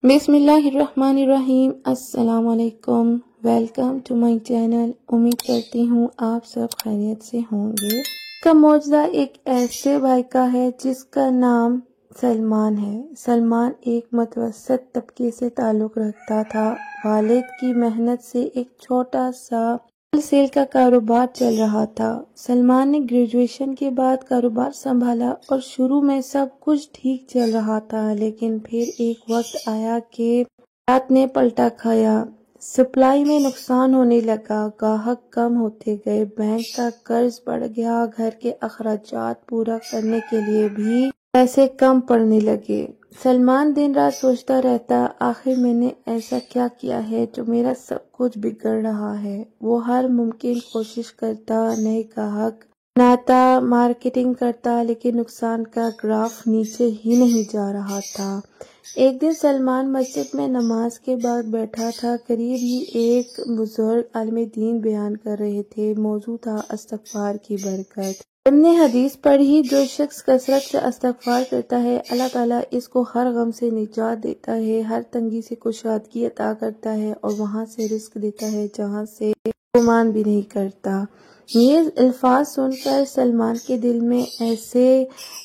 بسم اللہ الرحمن الرحیم۔ السلام علیکم، ویلکم ٹو مائی چینل۔ امید کرتی ہوں آپ سب خیریت سے ہوں گے۔ کا معجزہ ایک ایسے بھائی کا ہے جس کا نام سلمان ہے۔ سلمان ایک متوسط طبقے سے تعلق رکھتا تھا۔ والد کی محنت سے ایک چھوٹا سا ہول سیل کا کاروبار چل رہا تھا۔ سلمان نے گریجویشن کے بعد کاروبار سنبھالا اور شروع میں سب کچھ ٹھیک چل رہا تھا، لیکن پھر ایک وقت آیا کہ حالات نے پلٹا کھایا۔ سپلائی میں نقصان ہونے لگا، گاہک کم ہوتے گئے، بینک کا قرض بڑھ گیا، گھر کے اخراجات پورا کرنے کے لیے بھی پیسے کم پڑنے لگے۔ سلمان دن رات سوچتا رہتا، آخر میں نے ایسا کیا کیا ہے جو میرا سب کچھ بگڑ رہا ہے۔ وہ ہر ممکن کوشش کرتا، نئے گاہک بناتا، مارکیٹنگ کرتا، لیکن نقصان کا گراف نیچے ہی نہیں جا رہا تھا۔ ایک دن سلمان مسجد میں نماز کے بعد بیٹھا تھا۔ قریب ہی ایک بزرگ عالم دین بیان کر رہے تھے۔ موضوع تھا استغفار کی برکت۔ ہم نے حدیث پڑھی، جو شخص کثرت سے استغفار کرتا ہے، اللہ تعالیٰ اس کو ہر غم سے نجات دیتا ہے، ہر تنگی سے کشادگی عطا کرتا ہے اور وہاں سے رزق دیتا ہے جہاں سے گمان بھی نہیں کرتا۔ یہ الفاظ سن کر سلمان کے دل میں ایسے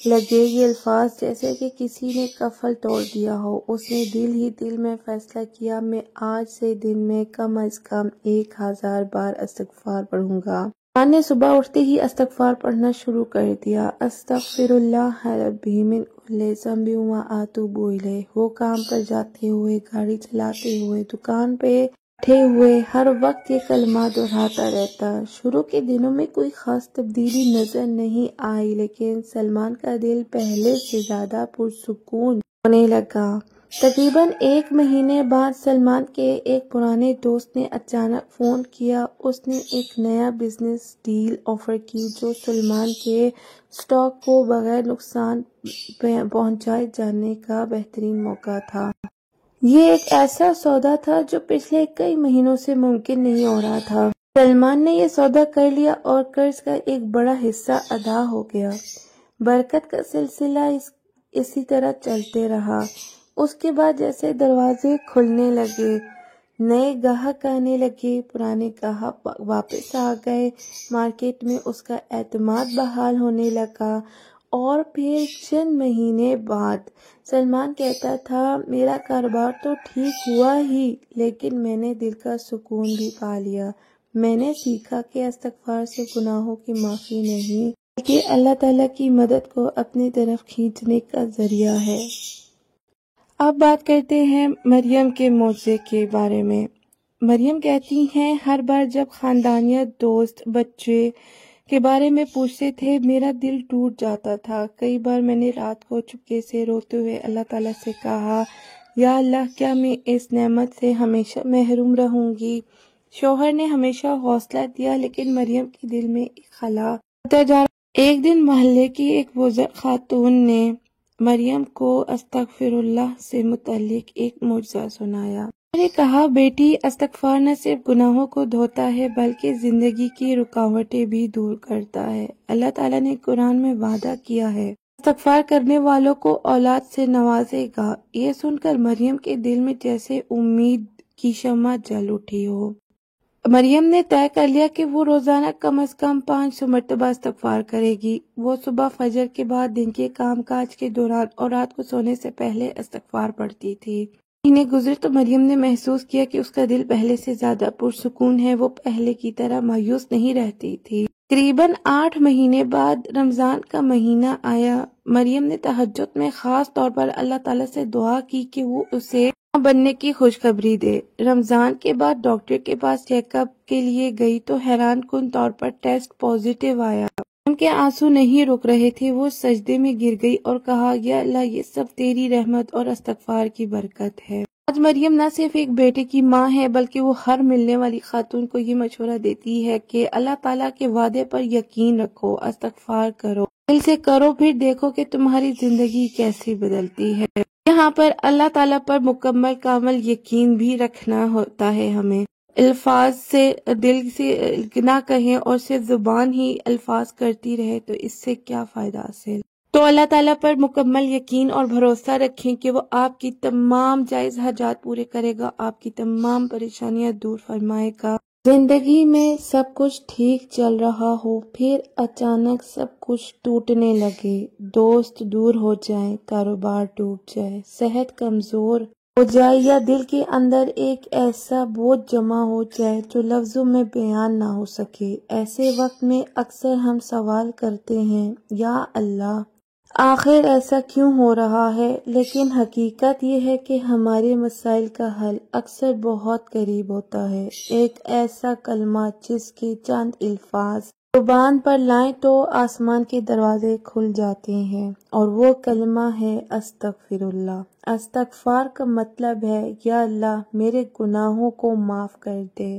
لگے یہ الفاظ جیسے کہ کسی نے قفل توڑ دیا ہو۔ اس نے دل ہی دل میں فیصلہ کیا، میں آج سے دن میں کم از کم 1000 بار استغفار پڑھوں گا۔ سلمان نے صبح اٹھتے ہی استغفار پڑھنا شروع کر دیا۔ استغفر اللہ ربی من کل ذنب و اتوب الیہ۔ وہ کام پر جاتے ہوئے، گاڑی چلاتے ہوئے، دکان پہ بیٹھے ہوئے ہر وقت یہ کلمات دہراتا رہتا۔ شروع کے دنوں میں کوئی خاص تبدیلی نظر نہیں آئی، لیکن سلمان کا دل پہلے سے زیادہ پرسکون ہونے لگا۔ تقریباً 1 مہینے بعد سلمان کے ایک پرانے دوست نے اچانک فون کیا۔ اس نے ایک نیا بزنس ڈیل آفر کی جو سلمان کے اسٹاک کو بغیر نقصان پہنچائے جانے کا بہترین موقع تھا۔ یہ ایک ایسا سودا تھا جو پچھلے کئی مہینوں سے ممکن نہیں ہو رہا تھا۔ سلمان نے یہ سودا کر لیا اور قرض کا ایک بڑا حصہ ادا ہو گیا۔ برکت کا سلسلہ اسی طرح چلتے رہا۔ اس کے بعد جیسے دروازے کھلنے لگے، نئے گاہک آنے لگے، پرانے گاہک واپس آ گئے، مارکیٹ میں اس کا اعتماد بحال ہونے لگا۔ اور پھر چند مہینے بعد سلمان کہتا تھا، میرا کاروبار تو ٹھیک ہوا ہی، لیکن میں نے دل کا سکون بھی پا لیا۔ میں نے سیکھا کہ استغفار سے گناہوں کی معافی نہیں، بلکہ اللہ تعالیٰ کی مدد کو اپنی طرف کھینچنے کا ذریعہ ہے۔ اب بات کرتے ہیں مریم کے معجزے کے بارے میں۔ مریم کہتی ہیں، ہر بار جب خاندانیت، دوست، بچے کے بارے میں پوچھتے تھے، میرا دل ٹوٹ جاتا تھا۔ کئی بار میں نے رات کو چپکے سے روتے ہوئے اللہ تعالیٰ سے کہا، یا اللہ، کیا میں اس نعمت سے ہمیشہ محروم رہوں گی؟ شوہر نے ہمیشہ حوصلہ دیا، لیکن مریم کے دل میں ایک خلا ہوتا جا رہا۔ ایک دن محلے کی ایک بزرگ خاتون نے مریم کو استغفر اللہ سے متعلق ایک معجزہ سنایا۔ میں نے کہا، بیٹی، استغفار نہ صرف گناہوں کو دھوتا ہے بلکہ زندگی کی رکاوٹیں بھی دور کرتا ہے۔ اللہ تعالیٰ نے قرآن میں وعدہ کیا ہے، استغفار کرنے والوں کو اولاد سے نوازے گا۔ یہ سن کر مریم کے دل میں جیسے امید کی شمع جل اٹھی ہو۔ مریم نے طے کر لیا کہ وہ روزانہ کم از کم 500 مرتبہ استغفار کرے گی۔ وہ صبح فجر کے بعد، دن کے کام کاج کے دوران اور رات کو سونے سے پہلے استغفار پڑھتی تھی۔ مہینے گزرے تو مریم نے محسوس کیا کہ اس کا دل پہلے سے زیادہ پرسکون ہے۔ وہ پہلے کی طرح مایوس نہیں رہتی تھی۔ تقریباً 8 مہینے بعد رمضان کا مہینہ آیا۔ مریم نے تہجد میں خاص طور پر اللہ تعالیٰ سے دعا کی کہ وہ اسے ماں بننے کی خوشخبری دے۔ رمضان کے بعد ڈاکٹر کے پاس چیک اپ کے لیے گئی تو حیران کن طور پر ٹیسٹ پازیٹیو آیا۔ ان کے آنسو نہیں رک رہے تھے۔ وہ سجدے میں گر گئی اور کہا، یا اللہ، یہ سب تیری رحمت اور استغفار کی برکت ہے۔ آج مریم نہ صرف ایک بیٹے کی ماں ہے بلکہ وہ ہر ملنے والی خاتون کو یہ مشورہ دیتی ہے کہ اللہ تعالیٰ کے وعدے پر یقین رکھو، استغفار کرو، دل سے کرو، پھر دیکھو کہ تمہاری زندگی کیسی بدلتی ہے۔ یہاں پر اللہ تعالیٰ پر مکمل کامل یقین بھی رکھنا ہوتا ہے ہمیں۔ الفاظ سے دل سے نہ کہیں اور صرف زبان ہی الفاظ کرتی رہے تو اس سے کیا فائدہ حاصل؟ تو تو اللہ تعالیٰ پر مکمل یقین اور بھروسہ رکھیں کہ وہ آپ کی تمام جائز حاجات پورے کرے گا، آپ کی تمام پریشانیاں دور فرمائے گا۔ زندگی میں سب کچھ ٹھیک چل رہا ہو، پھر اچانک سب کچھ ٹوٹنے لگے، دوست دور ہو جائیں، کاروبار ڈوب جائے، صحت کمزور ہو جائے یا دل کے اندر ایک ایسا بوجھ جمع ہو جائے جو لفظوں میں بیان نہ ہو سکے، ایسے وقت میں اکثر ہم سوال کرتے ہیں، یا اللہ آخر ایسا کیوں ہو رہا ہے؟ لیکن حقیقت یہ ہے کہ ہمارے مسائل کا حل اکثر بہت قریب ہوتا ہے۔ ایک ایسا کلمہ جس کے چند الفاظ زبان پر لائیں تو آسمان کے دروازے کھل جاتے ہیں، اور وہ کلمہ ہے استغفر اللہ۔ استغفار کا مطلب ہے، یا اللہ میرے گناہوں کو معاف کر دے،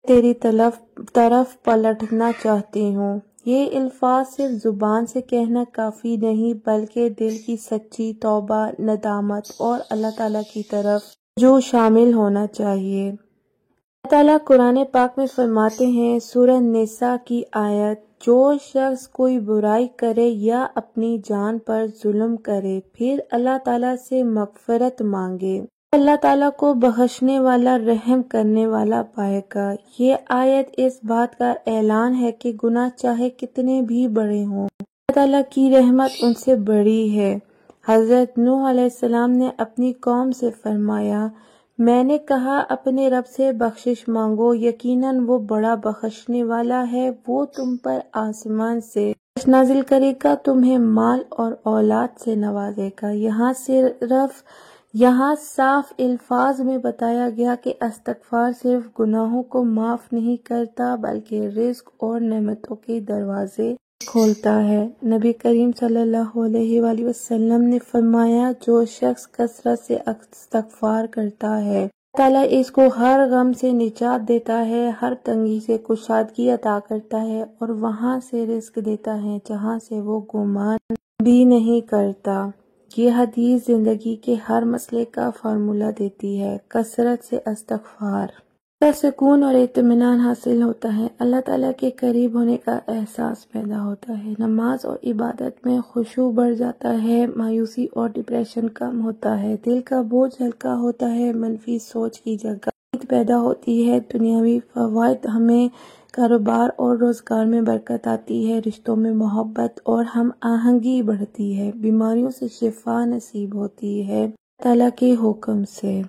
تیری طرف پلٹنا چاہتی ہوں۔ یہ الفاظ صرف زبان سے کہنا کافی نہیں، بلکہ دل کی سچی توبہ، ندامت اور اللہ تعالیٰ کی طرف رجوع شامل ہونا چاہیے۔ اللہ تعالیٰ قرآن پاک میں فرماتے ہیں، سورہ نساء کی آیت، جو شخص کوئی برائی کرے یا اپنی جان پر ظلم کرے، پھر اللہ تعالیٰ سے مغفرت مانگے، اللہ تعالیٰ کو بخشنے والا، رحم کرنے والا پائے گا۔ یہ آیت اس بات کا اعلان ہے کہ گناہ چاہے کتنے بھی بڑے ہوں، اللہ تعالیٰ کی رحمت ان سے بڑی ہے۔ حضرت نوح علیہ السلام نے اپنی قوم سے فرمایا، میں نے کہا اپنے رب سے بخشش مانگو، یقیناً وہ بڑا بخشنے والا ہے، وہ تم پر آسمان سے بارش نازل کرے گا، تمہیں مال اور اولاد سے نوازے گا۔ یہاں صاف الفاظ میں بتایا گیا کہ استغفار صرف گناہوں کو معاف نہیں کرتا بلکہ رزق اور نعمتوں کے دروازے کھولتا ہے۔ نبی کریم صلی اللہ علیہ وآلہ وسلم نے فرمایا، جو شخص کثرت سے استغفار کرتا ہے، اللہ تعالیٰ اس کو ہر غم سے نجات دیتا ہے، ہر تنگی سے کشادگی عطا کرتا ہے، اور وہاں سے رزق دیتا ہے جہاں سے وہ گمان بھی نہیں کرتا۔ یہ حدیث زندگی کے ہر مسئلے کا فارمولہ دیتی ہے۔ کثرت سے استغفار کا سکون اور اطمینان حاصل ہوتا ہے، اللہ تعالیٰ کے قریب ہونے کا احساس پیدا ہوتا ہے، نماز اور عبادت میں خشوع بڑھ جاتا ہے، مایوسی اور ڈپریشن کم ہوتا ہے، دل کا بوجھ ہلکا ہوتا ہے، منفی سوچ کی جگہ امید پیدا ہوتی ہے، دنیاوی فوائد ہمیں کاروبار اور روزگار میں برکت آتی ہے، رشتوں میں محبت اور ہم آہنگی بڑھتی ہے، بیماریوں سے شفا نصیب ہوتی ہے اللہ تعالیٰ کے حکم سے۔